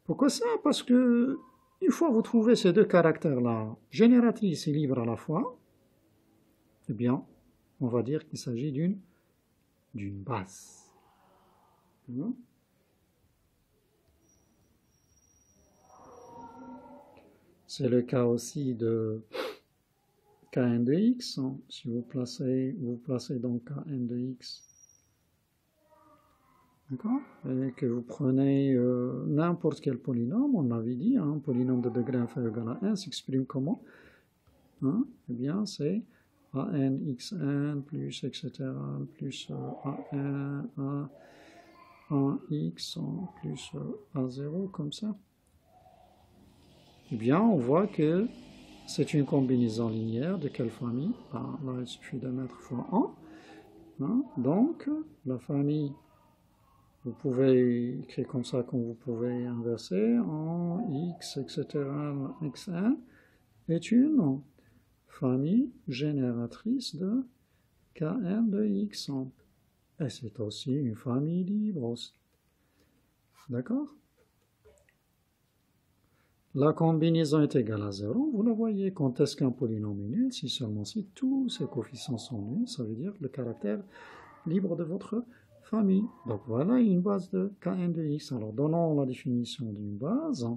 Pourquoi ça? Parce que une fois que vous trouvez ces deux caractères-là, génératrice et libre à la fois, eh bien, on va dire qu'il s'agit d'une base. Hein. C'est le cas aussi de Kn de x. Si vous placez donc Kn de x, d'accord? Et que vous prenez n'importe quel polynôme, on l'avait dit, un polynôme de degré inférieur égal à 1 s'exprime comment? Hein? Eh bien, c'est an xn plus etc. plus an x plus a0 comme ça. Eh bien, on voit que c'est une combinaison linéaire de quelle famille? Ben, là, il suffit de mettre fois 1. Hein? Donc, la famille, vous pouvez écrire comme ça, comme vous pouvez inverser, en x, etc., xn, est une famille génératrice de Kn de x. Et c'est aussi une famille libre. D'accord? La combinaison est égale à 0. Vous la voyez, quand est-ce qu'un polynôme est nul? Si seulement si tous ses coefficients sont nuls, ça veut dire le caractère libre de votre famille. Donc voilà une base de Kn de x. Alors donnons la définition d'une base.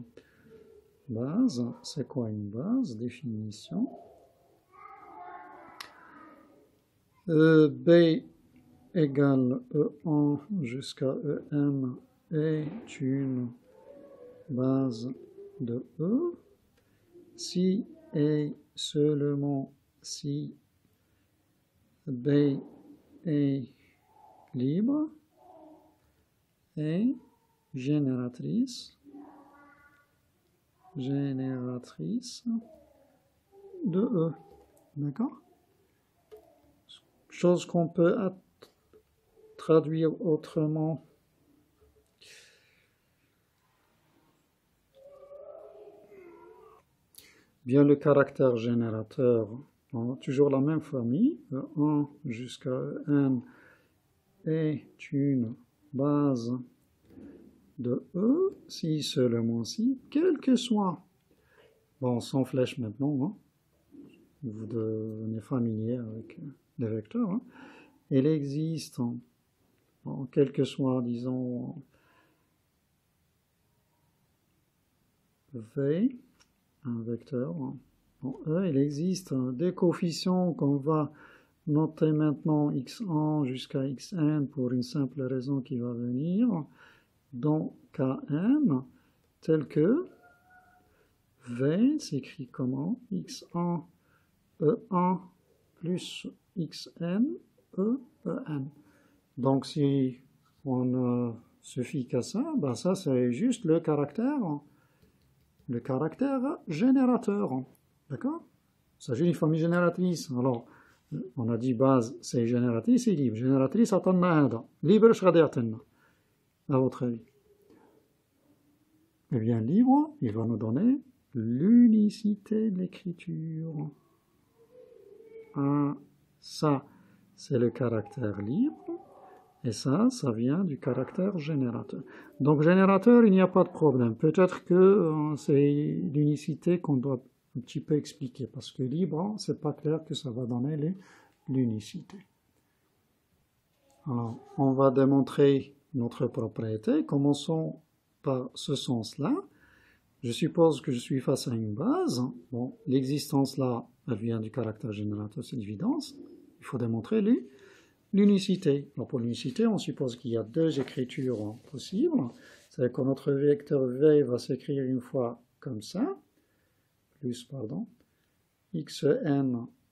Base, c'est quoi une base? Définition. B égale E1 jusqu'à EM est une base de E si et seulement si B est libre et génératrice de E. D'accord? Chose qu'on peut traduire autrement. Bien le caractère générateur, toujours la même famille, 1 jusqu'à n est une base de E, si seulement si, quel que soit, bon sans flèche maintenant, hein, vous devenez familier avec les vecteurs, hein, il existe, bon, quel que soit, disons, V, un vecteur, bon, E, il existe des coefficients qu'on va noter maintenant x1 jusqu'à xn pour une simple raison qui va venir dans Kn, tel que V s'écrit comment? x1 E1 plus xn en. Donc si on ne se fie qu'à ça, ben ça c'est juste le caractère générateur. D'accord? Il s'agit d'une famille génératrice. Alors, on a dit base, c'est génératrice et libre. Génératrice, attendez, libre, à votre avis. Eh bien, libre, il va nous donner l'unicité de l'écriture. Ah, ça, c'est le caractère libre. Et ça vient du caractère générateur. Donc, générateur, il n'y a pas de problème. Peut-être que c'est l'unicité qu'on doit un petit peu expliquer. Parce que libre, c'est pas clair que ça va donner l'unicité. Alors, on va démontrer notre propriété. Commençons par ce sens-là. Je suppose que je suis face à une base. Bon, l'existence là, elle vient du caractère générateur, c'est l'évidence. Il faut démontrer l'unicité. Alors pour l'unicité, on suppose qu'il y a deux écritures possibles. C'est-à-dire que notre vecteur V va s'écrire une fois comme ça, xn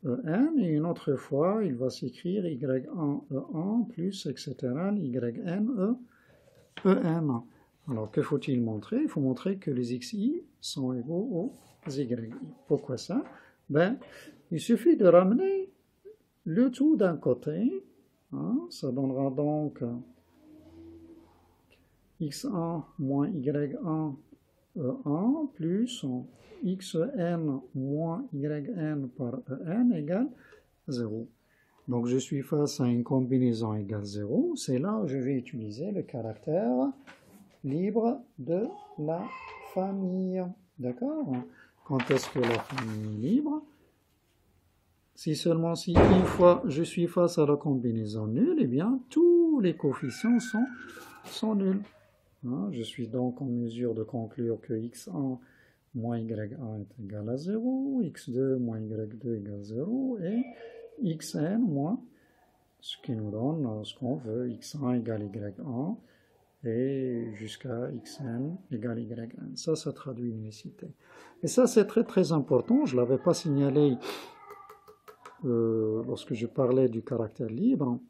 en, et une autre fois, il va s'écrire yn e1 plus, etc., yn en. Alors, que faut-il montrer? Il faut montrer que les xi sont égaux aux y. Pourquoi ça? Ben, il suffit de ramener le tout d'un côté. Hein, ça donnera donc x1 moins y1 e1 plus xn moins yn par en égale 0. Donc, je suis face à une combinaison égale 0. C'est là où je vais utiliser le caractère libre de la famille. D'accord? Quand est-ce que la famille est libre? Si seulement si une fois je suis face à la combinaison nulle, eh bien tous les coefficients sont nuls. Hein, je suis donc en mesure de conclure que x1 moins y1 est égal à 0, x2 moins y2 égale 0, et xn moins, ce qui nous donne ce qu'on veut, x1 égale y1, et jusqu'à xn égale yn. Ça traduit l'unicité. Et ça, c'est très très important, je ne l'avais pas signalé lorsque je parlais du caractère libre.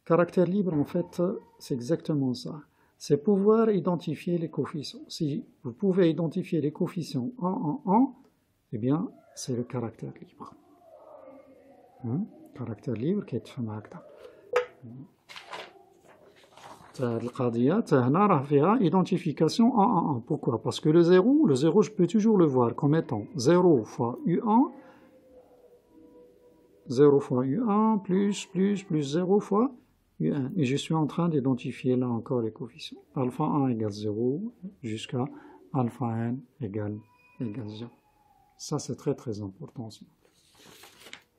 Caractère libre, en fait, c'est exactement ça. C'est pouvoir identifier les coefficients. Si vous pouvez identifier les coefficients en, eh bien, c'est le caractère libre. Caractère libre qui est fait هكذا. القضية هنا راه فيها identification en. Pourquoi? Parce que le 0, je peux toujours le voir comme étant 0 fois U1, 0 fois U1 plus 0 fois U1. Et je suis en train d'identifier là encore les coefficients. Alpha 1 égale 0 jusqu'à alpha n égale 0. Ça, c'est très très important.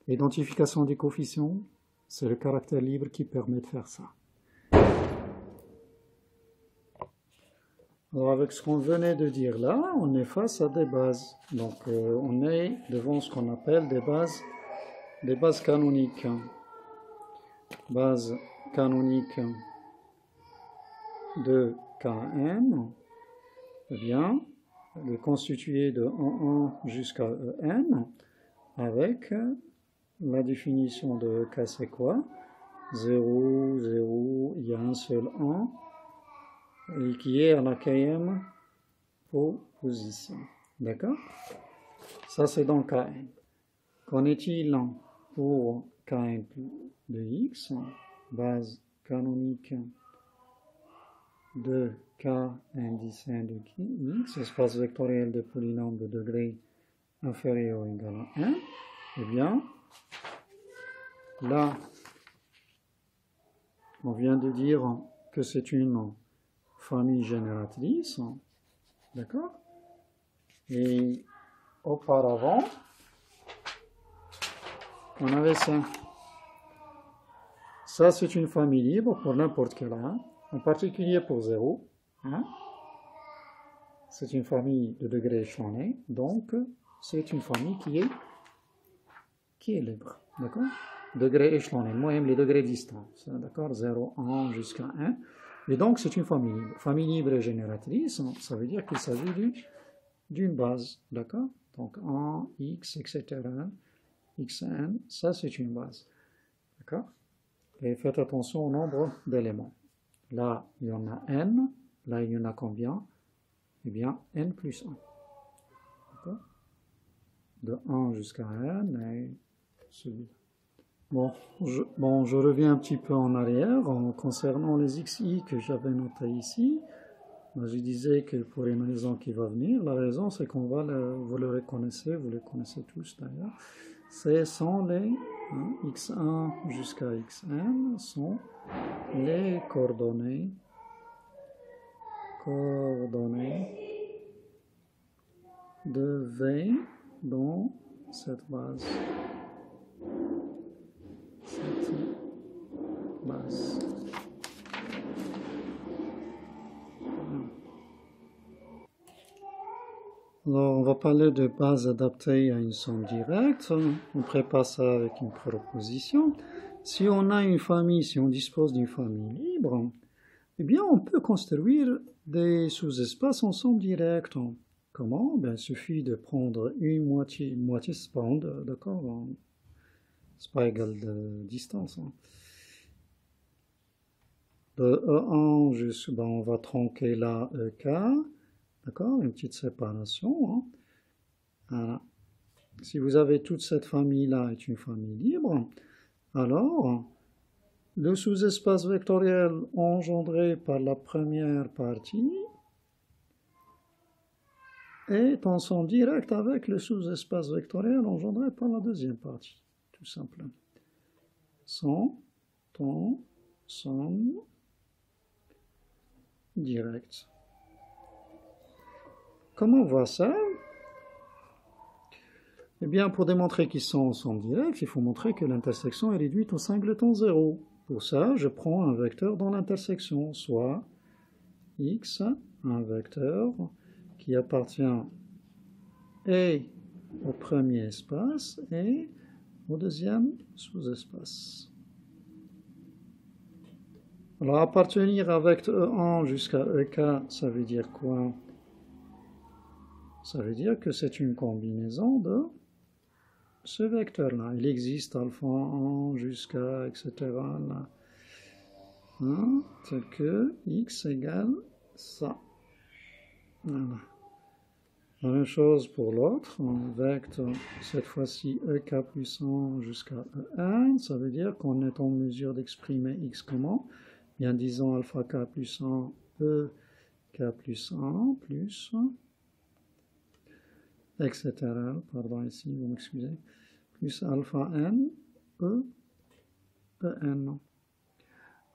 L'identification des coefficients, c'est le caractère libre qui permet de faire ça. Alors avec ce qu'on venait de dire là, on est face à des bases. Donc on est devant ce qu'on appelle des bases canoniques. Base canonique de Kn, eh bien, le constitué de en jusqu'à En, avec la définition de K, c'est quoi? 0, 0, il y a un seul en, et qui est à la kème position. D'accord? Ça, c'est dans Kn. Qu'en est-il pour Kn de x, base canonique de K indice de x, espace vectoriel de polynôme de degré inférieur ou égal à 1, eh bien, là, on vient de dire que c'est une famille génératrice, d'accord? Et auparavant, on avait ça. Ça, c'est une famille libre pour n'importe quel 1, en particulier pour 0. Hein? C'est une famille de degré échelonné, donc c'est une famille qui est libre. D'accord? Degré échelonné, moi j'aime les degrés distants. D'accord? 0, 1 jusqu'à 1. Et donc c'est une famille libre. Famille libre et génératrice, ça veut dire qu'il s'agit d'une base. D'accord? Donc 1, x, etc. xn, ça c'est une base. D'accord? Et faites attention au nombre d'éléments. Là, il y en a n. Là, il y en a combien? Eh bien, n plus 1. D'accord? De 1 jusqu'à n et celui-là. Bon, je reviens un petit peu en arrière en concernant les xi que j'avais notés ici. Je disais que pour une raison qui va venir, la raison c'est qu'on va, vous le reconnaissez, vous les connaissez tous d'ailleurs, ce sont les x1 jusqu'à xn sont les coordonnées de V dans cette base. Alors, on va parler de base adaptée à une somme directe. On prépare ça avec une proposition. Si on a une famille, si on dispose d'une famille libre, eh bien, on peut construire des sous-espaces en somme directe. Comment? Ben, il suffit de prendre une moitié c'est pas d'accord? C'est pas égal de distance. De E1 jusqu'à, ben, on va tronquer là EK. D'accord? Une petite séparation. Voilà. Si vous avez toute cette famille-là est une famille libre, alors le sous-espace vectoriel engendré par la première partie est en somme directe avec le sous-espace vectoriel engendré par la deuxième partie, tout simplement. Sont en somme directe. Comment on voit ça? Eh bien, pour démontrer qu'ils sont ensemble directs, il faut montrer que l'intersection est réduite au singleton 0. Pour ça, je prends un vecteur dans l'intersection, soit x, un vecteur qui appartient et au premier espace et au deuxième sous-espace. Alors, appartenir avec E1 jusqu'à EK, ça veut dire quoi? Ça veut dire que c'est une combinaison de ce vecteur-là. Il existe alpha 1 jusqu'à, etc. là. Hein, tel que x égale ça. Voilà. La même chose pour l'autre, on vecteur cette fois-ci ek plus 1 jusqu'à en, ça veut dire qu'on est en mesure d'exprimer x comment? Bien disons alpha k plus 1, ek plus 1, plus, etc. Pardon ici, vous m'excusez, plus alpha n, en.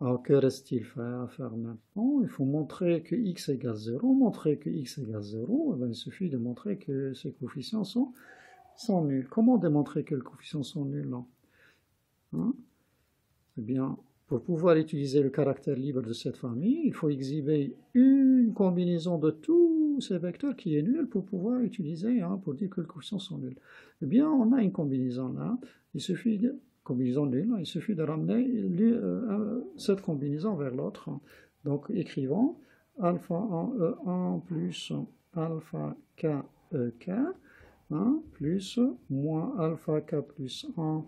Alors que reste-t-il à faire maintenant? Il faut montrer que x égale 0. Montrer que x égale 0, il suffit de montrer que ces coefficients sont nuls. Comment démontrer que les coefficients sont nuls? Hein? Eh bien, pour pouvoir utiliser le caractère libre de cette famille, il faut exhiber une combinaison de tous ces vecteurs qui est nulle pour pouvoir utiliser, pour dire que les coefficients sont nuls. Eh bien, on a une combinaison là. Il suffit de combinaison nulle, il suffit de ramener cette combinaison vers l'autre. Donc écrivons alpha en E1 plus alpha k ek, plus moins alpha k plus 1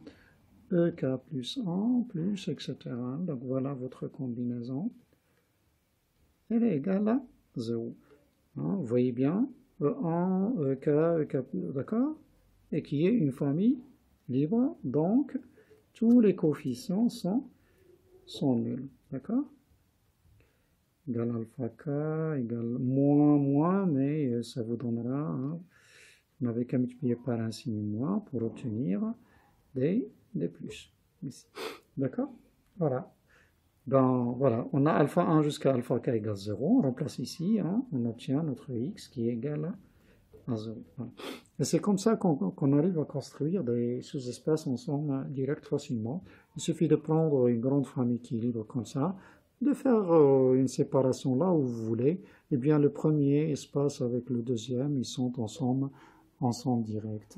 ek plus 1 plus etc. Donc voilà votre combinaison. Elle est égale à 0. Vous voyez bien, E1, ek, d'accord? Et qui est une famille libre, donc tous les coefficients sont nuls, d'accord? Égal alpha k, égal moins, mais ça vous donnera, vous n'avez qu'à multiplier par un signe moins pour obtenir des plus, ici, d'accord? Voilà. Donc, voilà, on a alpha 1 jusqu'à alpha k égale 0, on remplace ici, on obtient notre x qui est égal à 0. Voilà. Et c'est comme ça qu'on arrive à construire des sous-espaces ensemble directs facilement. Il suffit de prendre une grande famille qui est libre comme ça, de faire une séparation là où vous voulez. Et bien le premier espace avec le deuxième, ils sont ensemble directs.